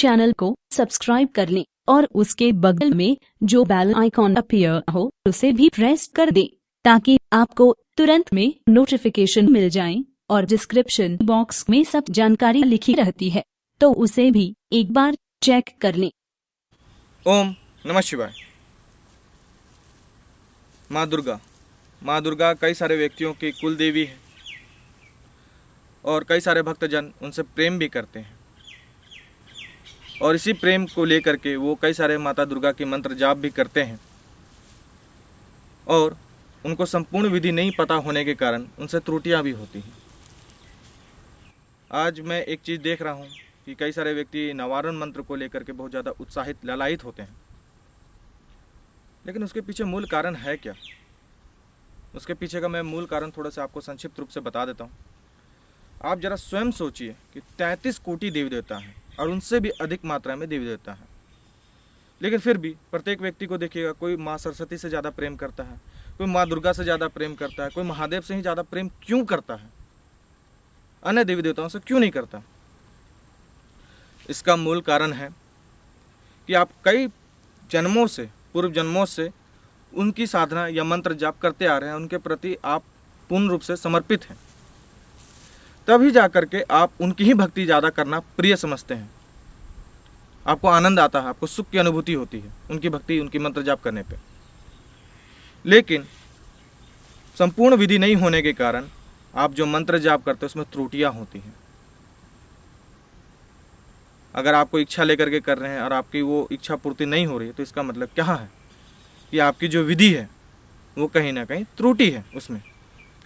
Channel को subscribe कर लें और उसके बगल में जो बेल आइकॉन अपीयर हो उसे भी प्रेस कर दें ताकि आपको तुरंत में नोटिफिकेशन मिल जाए। और डिस्क्रिप्शन बॉक्स में सब जानकारी लिखी रहती है तो उसे भी एक बार चेक कर लें। ओम नमः शिवाय। माँ दुर्गा कई सारे व्यक्तियों की कुल देवी है और कई सारे भक्तजन उनसे प्रेम भी करते हैं और इसी प्रेम को लेकर के वो कई सारे माता दुर्गा के मंत्र जाप भी करते हैं और उनको संपूर्ण विधि नहीं पता होने के कारण उनसे त्रुटियां भी होती हैं। आज मैं एक चीज़ देख रहा हूँ कि कई सारे व्यक्ति नवारण मंत्र को लेकर के बहुत ज़्यादा उत्साहित ललायित होते हैं, लेकिन उसके पीछे मूल कारण है क्या? उसके पीछे का मैं मूल कारण थोड़ा सा आपको संक्षिप्त रूप से बता देता हूँ। आप जरा स्वयं सोचिए कि 33 कोटि देवी देवता हैं और उनसे भी अधिक मात्रा में देवी देवता है, लेकिन फिर भी प्रत्येक व्यक्ति को देखिएगा, कोई माँ सरस्वती से ज़्यादा प्रेम करता है, कोई माँ दुर्गा से ज़्यादा प्रेम करता है, कोई महादेव से ही ज़्यादा प्रेम क्यों करता है, अन्य देवी देवताओं से क्यों नहीं करता? इसका मूल कारण है कि आप कई जन्मों से, पूर्व जन्मों से उनकी साधना या मंत्र जाप करते आ रहे हैं, उनके प्रति आप पूर्ण रूप से समर्पित हैं, तभी जा करके आप उनकी ही भक्ति ज़्यादा करना प्रिय समझते हैं। आपको आनंद आता है, आपको सुख की अनुभूति होती है उनकी भक्ति, उनकी मंत्र जाप करने पे। लेकिन संपूर्ण विधि नहीं होने के कारण आप जो मंत्र जाप करते हैं उसमें त्रुटियां होती हैं। अगर आप कोई इच्छा लेकर के कर रहे हैं और आपकी वो इच्छा पूर्ति नहीं हो रही है तो इसका मतलब क्या है कि आपकी जो विधि है वो कहीं ना कहीं त्रुटि है, उसमें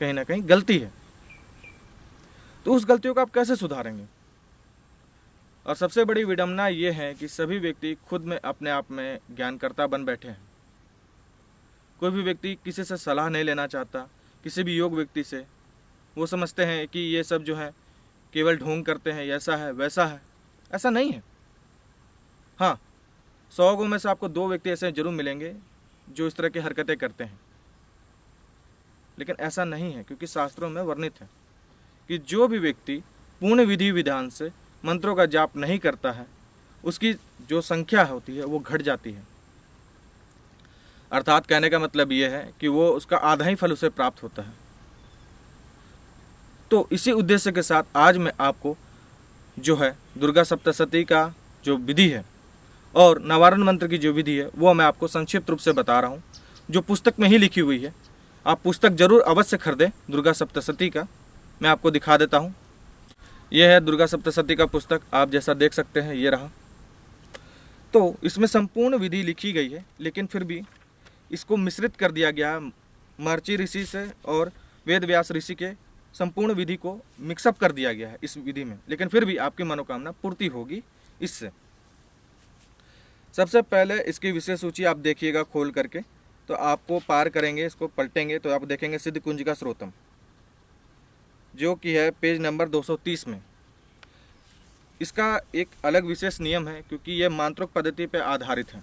कहीं ना कहीं गलती है। तो उस गलतियों को आप कैसे सुधारेंगे? और सबसे बड़ी विडंबना ये है कि सभी व्यक्ति खुद में अपने आप में ज्ञानकर्ता बन बैठे हैं। कोई भी व्यक्ति किसी से सलाह नहीं लेना चाहता, किसी भी योग व्यक्ति से। वो समझते हैं कि ये सब जो है केवल ढोंग करते हैं, ऐसा है वैसा है। ऐसा नहीं है। हाँ, 100 में से आपको 2 व्यक्ति ऐसे जरूर मिलेंगे जो इस तरह की हरकतें करते हैं, लेकिन ऐसा नहीं है, क्योंकि शास्त्रों में वर्णित है कि जो भी व्यक्ति पूर्ण विधि विधान से मंत्रों का जाप नहीं करता है उसकी जो संख्या होती है वो घट जाती है। अर्थात कहने का मतलब ये है कि वो उसका आधा ही फल उसे प्राप्त होता है। तो इसी उद्देश्य के साथ आज मैं आपको जो है दुर्गा सप्तशती का जो विधि है और नवारण मंत्र की जो विधि है वो मैं आपको संक्षिप्त रूप से बता रहा हूँ, जो पुस्तक में ही लिखी हुई है। आप पुस्तक जरूर अवश्य खरीदें दुर्गा सप्तशती का। मैं आपको दिखा देता हूँ। यह है दुर्गा सप्तशती का पुस्तक, आप जैसा देख सकते हैं ये रहा। तो इसमें संपूर्ण विधि लिखी गई है, लेकिन फिर भी इसको मिश्रित कर दिया गया महर्षि ऋषि से और वेद व्यास ऋषि के संपूर्ण विधि को मिक्सअप कर दिया गया है इस विधि में, लेकिन फिर भी आपकी मनोकामना पूर्ति होगी इससे। सबसे पहले इसकी विशेष सूची आप देखिएगा खोल करके, तो आपको पार करेंगे, इसको पलटेंगे तो आप देखेंगे सिद्ध कुंजिका स्रोतम, जो कि है पेज नंबर 230 में। इसका एक अलग विशेष नियम है क्योंकि यह मांत्रोक पद्धति पर आधारित है।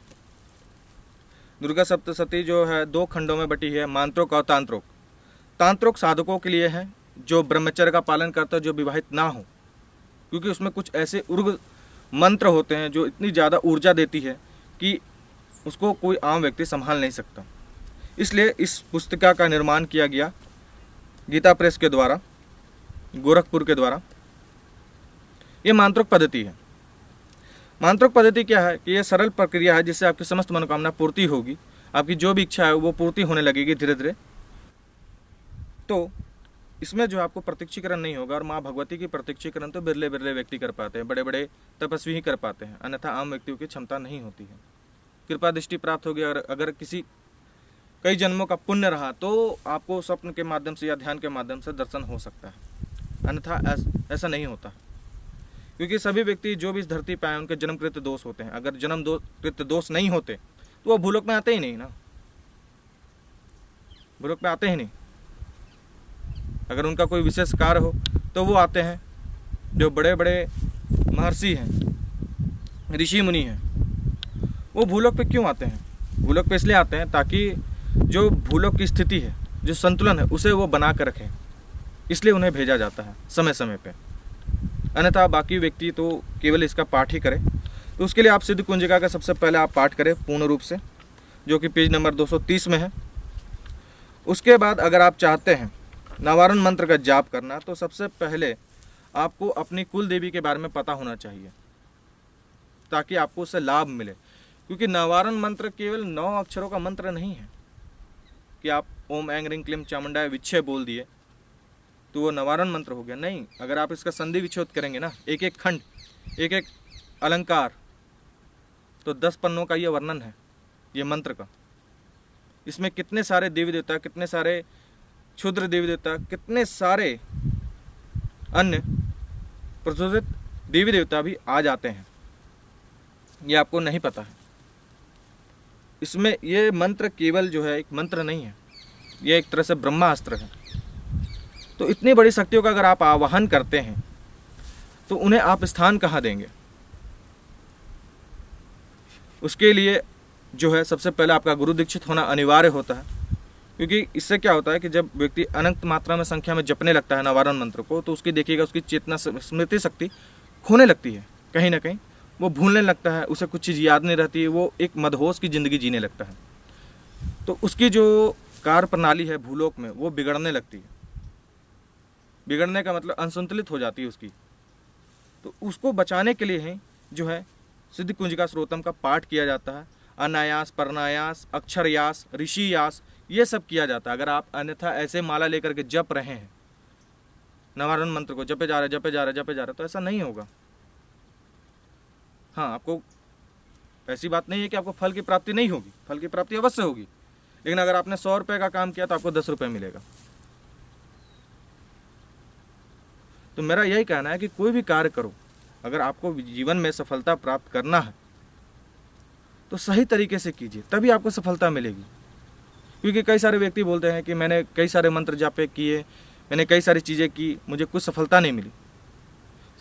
दुर्गा सप्तशती जो है 2 खंडों में बटी है, मांत्रोक और तांत्रोक। तांत्रोक साधकों के लिए है जो ब्रह्मचर्य का पालन करता है, जो विवाहित ना हो, क्योंकि उसमें कुछ ऐसे उर्ग मंत्र होते हैं जो इतनी ज़्यादा ऊर्जा देती है कि उसको कोई आम व्यक्ति संभाल नहीं सकता। इसलिए इस पुस्तिका का निर्माण किया गया गीता प्रेस के द्वारा, गोरखपुर के द्वारा। ये मांत्रोक पद्धति है। मांत्रोक पद्धति क्या है कि यह सरल प्रक्रिया है जिससे आपकी समस्त मनोकामना पूर्ति होगी, आपकी जो भी इच्छा है वो पूर्ति होने लगेगी धीरे धीरे। तो इसमें जो आपको प्रत्यक्षीकरण नहीं होगा, और माँ भगवती की प्रत्यक्षीकरण तो बिरले बिरले व्यक्ति कर पाते हैं, बड़े बड़े तपस्वी ही कर पाते हैं, अन्यथा आम व्यक्तियों की क्षमता नहीं होती है। कृपा दृष्टि प्राप्त होगी और अगर किसी कई जन्मों का पुण्य रहा तो आपको स्वप्न के माध्यम से या ध्यान के माध्यम से दर्शन हो सकता है, अन्यथा ऐसा नहीं होता। क्योंकि सभी व्यक्ति जो भी इस धरती पे आए उनके जन्मकृत दोष होते हैं। अगर जन्मकृत दोष नहीं होते तो वो भूलोक में आते ही नहीं ना, भूलोक में आते ही नहीं। अगर उनका कोई विशेष कार्य हो तो वो आते हैं। जो बड़े बड़े महर्षि हैं, ऋषि मुनि हैं, वो भूलोक पे क्यों आते हैं? भूलोक पे इसलिए आते हैं ताकि जो भूलोक की स्थिति है, जो संतुलन है, उसे वो बना कर रखें। इसलिए उन्हें भेजा जाता है समय समय पे, अन्यथा बाकी व्यक्ति तो केवल इसका पाठ ही करें। तो उसके लिए आप सिद्ध कुंजिका का सबसे पहले आप पाठ करें पूर्ण रूप से, जो कि पेज नंबर 230 में है। उसके बाद अगर आप चाहते हैं नवारण मंत्र का जाप करना, तो सबसे पहले आपको अपनी कुल देवी के बारे में पता होना चाहिए, ताकि आपको उससे लाभ मिले। क्योंकि नवारण मंत्र केवल 9 अक्षरों का मंत्र नहीं है कि आप ओम ऐंग रिंग क्लीम चामुंडाय विच्छय बोल दिए तो वो नवारण मंत्र हो गया। नहीं, अगर आप इसका संधि विच्छेद करेंगे ना, एक एक खंड, एक एक अलंकार, तो 10 पन्नों का ये वर्णन है ये मंत्र का। इसमें कितने सारे देवी देवता, कितने सारे क्षुद्र देवी देवता, कितने सारे अन्य प्रचोदित देवी देवता भी आ जाते हैं, ये आपको नहीं पता है। इसमें ये मंत्र केवल जो है एक मंत्र नहीं है, ये एक तरह से ब्रह्मास्त्र है। तो इतनी बड़ी शक्तियों का अगर आप आवाहन करते हैं तो उन्हें आप स्थान कहाँ देंगे? उसके लिए जो है सबसे पहले आपका गुरु दीक्षित होना अनिवार्य होता है। क्योंकि इससे क्या होता है कि जब व्यक्ति अनंत मात्रा में संख्या में जपने लगता है नवारण मंत्र को, तो उसकी देखिएगा उसकी चेतना स्मृति शक्ति खोने लगती है, कहीं ना कहीं वो भूलने लगता है, उसे कुछ चीज़ याद नहीं रहती है, वो एक मदहोश की ज़िंदगी जीने लगता है। तो उसकी जो कार्य प्रणाली है भूलोक में वो बिगड़ने लगती है। बिगड़ने का मतलब असंतुलित हो जाती है उसकी। तो उसको बचाने के लिए ही जो है सिद्ध कुंजिका स्रोतम का पाठ किया जाता है। अनायास, परनायास, अक्षरयास, ऋषियास, ये सब किया जाता है। अगर आप अन्यथा ऐसे माला लेकर के जप रहे हैं नवारण मंत्र को, जपे जा रहे जपे जा रहे जपे जा रहे, तो ऐसा नहीं होगा। हाँ, आपको ऐसी बात नहीं है कि आपको फल की प्राप्ति नहीं होगी, फल की प्राप्ति अवश्य होगी। लेकिन अगर आपने 100 रुपये का काम किया तो आपको 10 रुपये मिलेगा। तो मेरा यही कहना है कि कोई भी कार्य करो, अगर आपको जीवन में सफलता प्राप्त करना है तो सही तरीके से कीजिए, तभी आपको सफलता मिलेगी। क्योंकि कई सारे व्यक्ति बोलते हैं कि मैंने कई सारे मंत्र जापे किए, मैंने कई सारी चीज़ें की, मुझे कुछ सफलता नहीं मिली।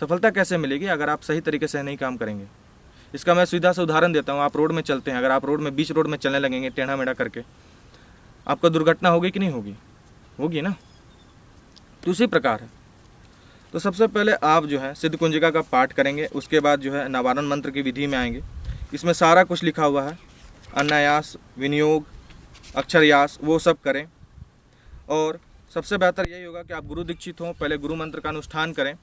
सफलता कैसे मिलेगी अगर आप सही तरीके से नहीं काम करेंगे? इसका मैं सीधा सा उदाहरण देता हूँ। आप रोड में चलते हैं, अगर आप रोड में बीच रोड में चलने लगेंगे टेढ़ा मेढ़ा करके, आपको दुर्घटना होगी कि नहीं होगी? होगी ना। तो उसी प्रकार है। तो सबसे पहले आप जो है सिद्ध कुंजिका का पाठ करेंगे, उसके बाद जो है नवारण मंत्र की विधि में आएंगे। इसमें सारा कुछ लिखा हुआ है, अनायास, विनियोग, अक्षरयास, वो सब करें। और सबसे बेहतर यही होगा कि आप गुरु दीक्षित हों, पहले गुरु मंत्र का अनुष्ठान करें,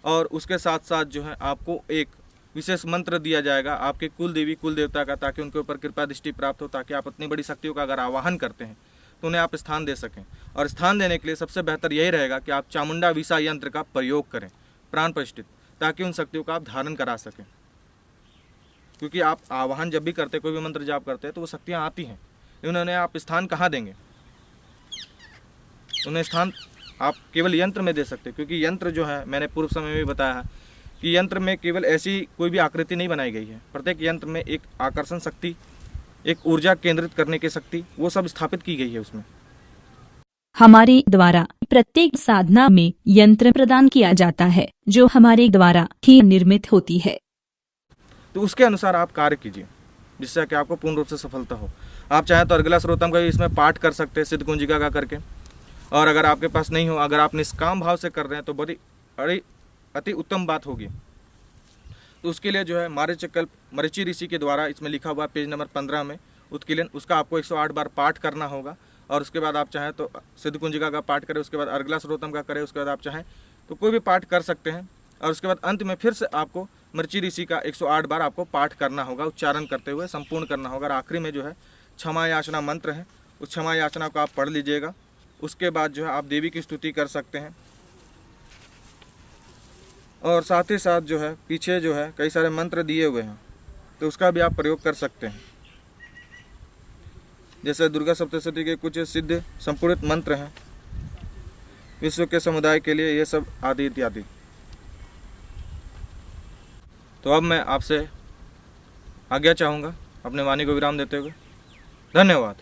और उसके साथ साथ जो है आपको एक विशेष मंत्र दिया जाएगा आपके कुल देवी कुल देवता का, ताकि उनके ऊपर कृपा दृष्टि प्राप्त हो, ताकि आप इतनी बड़ी शक्तियों का अगर आवाहन करते हैं तो उन्हें आप स्थान दे सकें। और स्थान देने के लिए सबसे बेहतर यही रहेगा कि आप चामुंडा विसा यंत्र का प्रयोग करें प्राण प्रतिष्ठित, ताकि उन शक्तियों का आप धारण करा सकें। क्योंकि आप आवाहन जब भी करते, कोई भी मंत्र जाप करते हैं, तो वो शक्तियाँ आती हैं, लेकिन उन्हें आप स्थान कहाँ देंगे? उन्हें स्थान आप केवल यंत्र में दे सकते, क्योंकि यंत्र जो है, मैंने पूर्व समय में भी बताया है कि यंत्र में केवल ऐसी कोई भी आकृति नहीं बनाई गई है। प्रत्येक यंत्र में एक आकर्षण शक्ति, एक ऊर्जा केंद्रित करने की शक्ति, वो सब स्थापित की गई है उसमें। हमारे द्वारा प्रत्येक साधना में यंत्र प्रदान किया जाता है जो हमारे द्वारा ही निर्मित होती है। तो उसके अनुसार आप कार्य कीजिए, जिससे कि आपको पूर्ण रूप से सफलता हो। आप चाहें तो अर्गला स्रोतम का भी इसमें पाठ कर सकते हैं सिद्ध कुंजिका का करके। और अगर आपके पास नहीं हो, अगर आप निष्काम भाव से कर रहे हैं, तो बड़ी अति उत्तम बात होगी। तो उसके लिए जो है मारीचकल्प मरीचि ऋषि के द्वारा इसमें लिखा हुआ पेज नंबर 15 में उत्कीलन, उसका आपको 108 बार पाठ करना होगा। और उसके बाद आप चाहें तो सिद्ध कुंजिका का पाठ करें, उसके बाद अर्गला स्रोतम का करें, उसके बाद आप चाहें तो कोई भी पाठ कर सकते हैं। और उसके बाद अंत में फिर से आपको मरीचि ऋषि का 108 बार आपको पाठ करना होगा, उच्चारण करते हुए संपूर्ण करना होगा। और आखिरी में जो है क्षमा याचना मंत्र है, उस क्षमा याचना को आप पढ़ लीजिएगा। उसके बाद जो है आप देवी की स्तुति कर सकते हैं। और साथ ही साथ जो है पीछे जो है कई सारे मंत्र दिए हुए हैं, तो उसका भी आप प्रयोग कर सकते हैं। जैसे दुर्गा सप्तशती के कुछ सिद्ध संपूर्णित मंत्र हैं विश्व के समुदाय के लिए, ये सब आदि इत्यादि। तो अब मैं आपसे आज्ञा चाहूँगा अपने वाणी को विराम देते हुए। धन्यवाद।